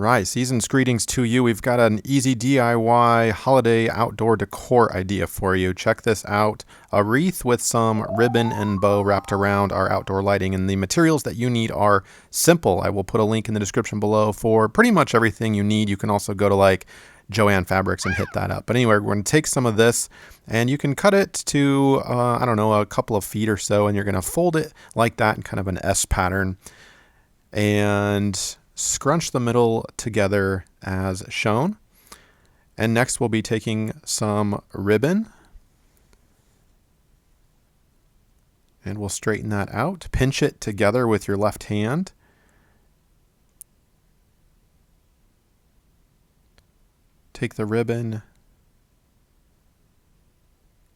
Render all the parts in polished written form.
right, season's greetings to you. We've got an easy DIY holiday outdoor decor idea for you. Check this out. A wreath with some ribbon and bow wrapped around our outdoor lighting. And the materials that you need are simple. I will put a link in the description below for pretty much everything you need. You can also go to like Joann Fabrics and hit that up. But anyway, we're going to take some of this and you can cut it to, I don't know, a couple of feet or so. And you're going to fold it like that in kind of an S pattern. And scrunch the middle together as shown. And next we'll be taking some ribbon and we'll straighten that out. Pinch it together with your left hand. Take the ribbon.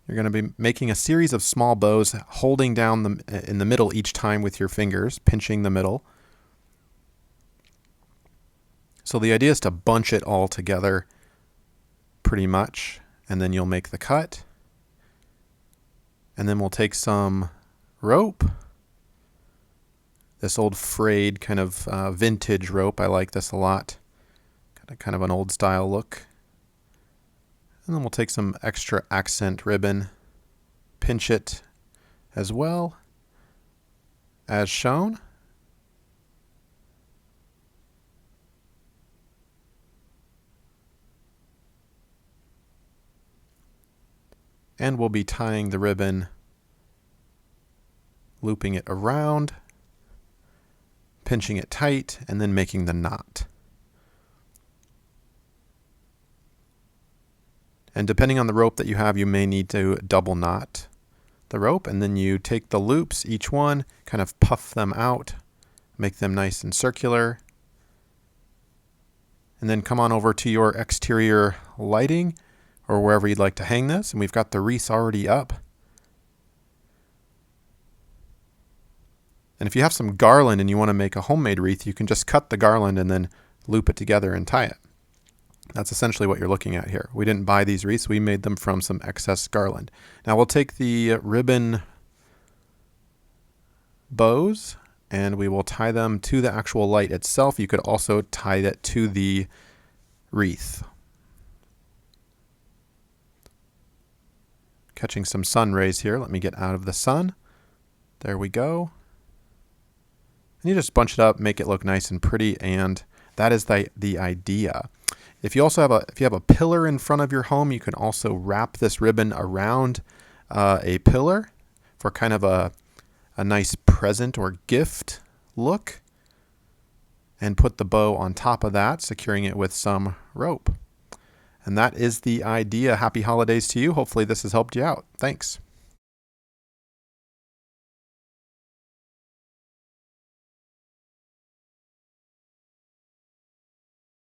You're going to be making a series of small bows, holding down in the middle each time with your fingers, pinching the middle. So the idea is to bunch it all together pretty much, and then you'll make the cut. And then we'll take some rope, this old frayed kind of vintage rope. I like this a lot. Got a kind of an old style look. And then we'll take some extra accent ribbon, pinch it as well as shown. And we'll be tying the ribbon, looping it around, pinching it tight, and then making the knot. And depending on the rope that you have, you may need to double knot the rope, and then you take the loops, each one, kind of puff them out, make them nice and circular, and then come on over to your exterior lighting or wherever you'd like to hang this. And we've got the wreath already up. And if you have some garland and you want to make a homemade wreath, you can just cut the garland and then loop it together and tie it. That's essentially what you're looking at here. We didn't buy these wreaths, we made them from some excess garland. Now we'll take the ribbon bows and we will tie them to the actual light itself. You could also tie that to the wreath. Catching some sun rays here. Let me get out of the sun. There we go. And you just bunch it up, make it look nice and pretty, and that is the idea. If you have a pillar in front of your home, you can also wrap this ribbon around a pillar for kind of a nice present or gift look, and put the bow on top of that, securing it with some rope. And that is the idea. Happy holidays to you. Hopefully this has helped you out. Thanks.